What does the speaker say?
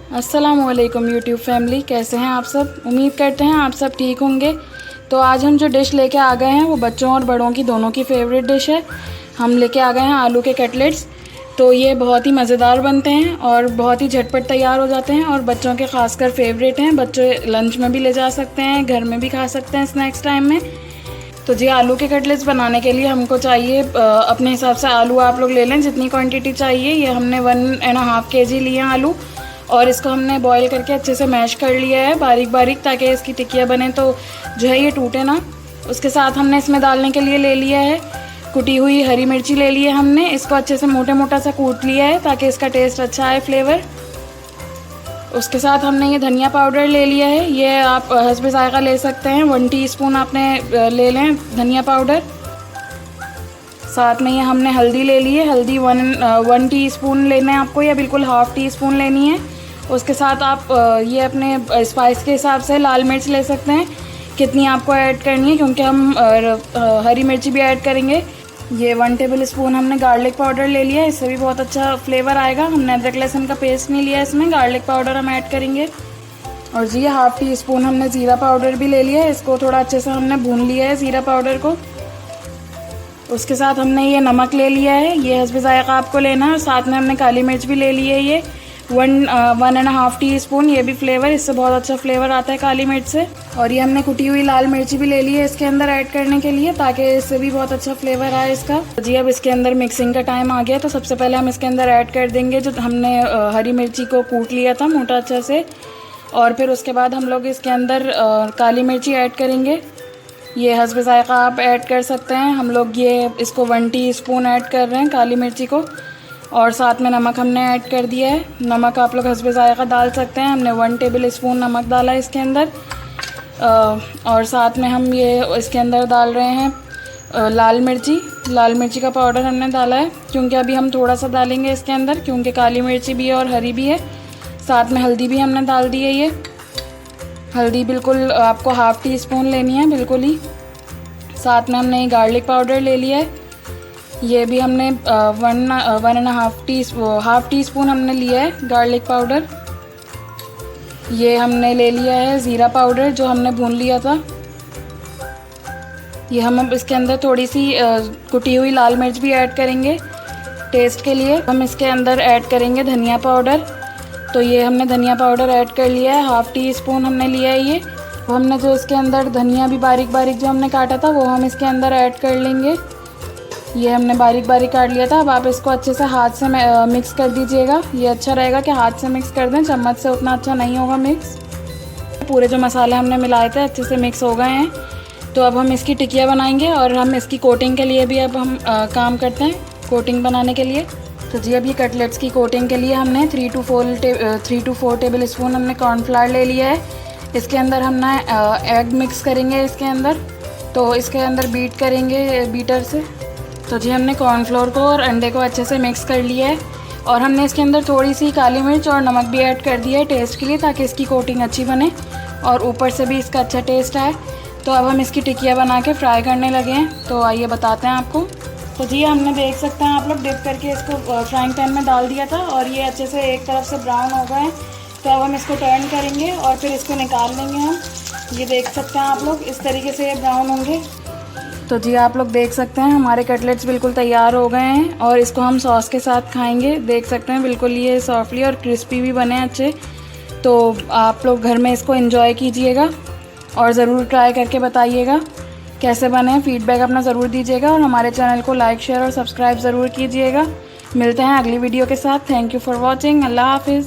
अस्सलामुअलैकुम YouTube family, कैसे हैं आप सब। उम्मीद करते हैं आप सब ठीक होंगे। तो आज हम जो डिश लेके आ गए हैं वो बच्चों और बड़ों की दोनों की फेवरेट डिश है। हम लेके आ गए हैं आलू के कटलेट्स। तो ये बहुत ही मज़ेदार बनते हैं और बहुत ही झटपट तैयार हो जाते हैं और बच्चों के ख़ासकर फेवरेट हैं। बच्चे लंच में भी ले जा सकते हैं, घर में भी खा सकते हैं स्नैक्स टाइम में। तो जी आलू के कटलेट्स बनाने के लिए हमको चाहिए अपने हिसाब से आलू आप लोग ले लें जितनी क्वांटिटी चाहिए। ये हमने 1.5 kg लिए हैं आलू और इसको हमने बॉईल करके अच्छे से मैश कर लिया है बारीक बारीक, ताकि इसकी टिक्कियाँ बने तो जो है ये टूटे ना। उसके साथ हमने इसमें डालने के लिए ले लिया है कुटी हुई हरी मिर्ची ले ली है हमने। इसको अच्छे से मोटा सा कूट लिया है ताकि इसका टेस्ट अच्छा आए, फ्लेवर। उसके साथ हमने ये धनिया पाउडर ले लिया है। ये आप हस्बे ज़ायक़ा ले सकते हैं। 1 टीस्पून आपने ले लें धनिया पाउडर। साथ में ये हमने हल्दी ले ली है। हल्दी 1 टीस्पून लेना है आपको, या बिल्कुल 1/2 टीस्पून लेनी है। उसके साथ आप ये अपने स्पाइस के हिसाब से लाल मिर्च ले सकते हैं, कितनी आपको ऐड करनी है, क्योंकि हम हरी मिर्ची भी ऐड करेंगे। ये 1 टेबलस्पून हमने गार्लिक पाउडर ले लिया है, इससे भी बहुत अच्छा फ्लेवर आएगा। हमने अदरक लहसुन का पेस्ट नहीं लिया, इसमें गार्लिक पाउडर हम ऐड करेंगे। और जी 1/2 टीस्पून हमने ज़ीरा पाउडर भी ले लिया है। इसको थोड़ा अच्छे से हमने भून लिया है ज़ीरा पाउडर को। उसके साथ हमने ये नमक ले लिया है, ये हस्बे ज़ायक़ा आपको लेना है। और साथ में हमने काली मिर्च भी ले ली है, ये 1.5 टीस्पून। ये भी फ्लेवर, इससे बहुत अच्छा फ्लेवर आता है काली मिर्च से। और ये हमने कुटी हुई लाल मिर्ची भी ले ली है इसके अंदर ऐड करने के लिए, ताकि इससे भी बहुत अच्छा फ्लेवर आए इसका। जी अब इसके अंदर मिक्सिंग का टाइम आ गया, तो सबसे पहले हम इसके अंदर ऐड कर देंगे जो हमने हरी मिर्ची को कूट लिया था मोटा अच्छा से। और फिर उसके बाद हम लोग इसके अंदर काली मिर्ची ऐड करेंगे। ये हस्बे ज़ायक़ा आप ऐड कर सकते हैं। हम लोग ये इसको 1 टीस्पून ऐड कर रहे हैं काली मिर्ची को। और साथ में नमक हमने ऐड कर दिया है। नमक आप लोग हस्बे ज़ायक़ा डाल सकते हैं। हमने 1 टेबलस्पून नमक डाला है इसके अंदर। और साथ में हम ये इसके अंदर डाल रहे हैं लाल मिर्ची का पाउडर हमने डाला है, क्योंकि अभी हम थोड़ा सा डालेंगे इसके अंदर, क्योंकि काली मिर्ची भी है और हरी भी है। साथ में हल्दी भी हमने डाल दी है। ये हल्दी बिल्कुल आपको 1/2 टीस्पून लेनी है बिल्कुल ही। साथ में हमने गार्लिक पाउडर ले लिया है, ये भी हमने 1.5 टीस्पून हमने लिया है गार्लिक पाउडर। ये हमने ले लिया है ज़ीरा पाउडर जो हमने भून लिया था। ये हम अब इसके अंदर थोड़ी सी कुटी हुई लाल मिर्च भी ऐड करेंगे टेस्ट के लिए। हम इसके अंदर ऐड करेंगे धनिया पाउडर। तो ये हमने धनिया पाउडर ऐड कर लिया है, 1/2 टीस्पून हमने लिया है ये। वो हमने जो इसके अंदर धनिया भी बारीक बारीक जो हमने काटा था वो हम इसके अंदर ऐड कर लेंगे। ये हमने बारीक बारीक काट लिया था। अब आप इसको अच्छे से हाथ से मिक्स कर दीजिएगा। ये अच्छा रहेगा कि हाथ से मिक्स कर दें, चम्मच से उतना अच्छा नहीं होगा मिक्स। पूरे जो मसाले हमने मिलाए थे अच्छे से मिक्स हो गए हैं। तो अब हम इसकी टिकिया बनाएंगे और हम इसकी कोटिंग के लिए भी अब हम काम करते हैं, कोटिंग बनाने के लिए। तो जी अब ये कटलेट्स की कोटिंग के लिए हमने 3 to 4 टेबलस्पून हमने कॉर्नफ्लावर ले लिया है। इसके अंदर हमने एग मिक्स करेंगे इसके अंदर। तो इसके अंदर बीट करेंगे बीटर से। तो जी हमने कॉर्नफ्लोर को और अंडे को अच्छे से मिक्स कर लिया है। और हमने इसके अंदर थोड़ी सी काली मिर्च और नमक भी ऐड कर दिया है टेस्ट के लिए, ताकि इसकी कोटिंग अच्छी बने और ऊपर से भी इसका अच्छा टेस्ट आए। तो अब हम इसकी टिकिया बना के फ्राई करने लगे हैं। तो आइए बताते हैं आपको। तो जी हमने देख सकते हैं आप लोग डिप करके इसको फ्राइंग पैन में डाल दिया था और ये अच्छे से एक तरफ से ब्राउन हो गए हैं। तो अब हम इसको टर्न करेंगे और फिर इसको निकाल लेंगे हम। ये देख सकते हैं आप लोग, इस तरीके से ये ब्राउन होंगे। तो जी आप लोग देख सकते हैं हमारे कटलेट्स बिल्कुल तैयार हो गए हैं और इसको हम सॉस के साथ खाएंगे। देख सकते हैं बिल्कुल ये सॉफ्टली और क्रिस्पी भी बने अच्छे। तो आप लोग घर में इसको एंजॉय कीजिएगा और ज़रूर ट्राई करके बताइएगा कैसे बने। फीडबैक अपना ज़रूर दीजिएगा और हमारे चैनल को लाइक, शेयर और सब्सक्राइब ज़रूर कीजिएगा। मिलते हैं अगली वीडियो के साथ। Thank you for watching. अल्लाह हाफिज़।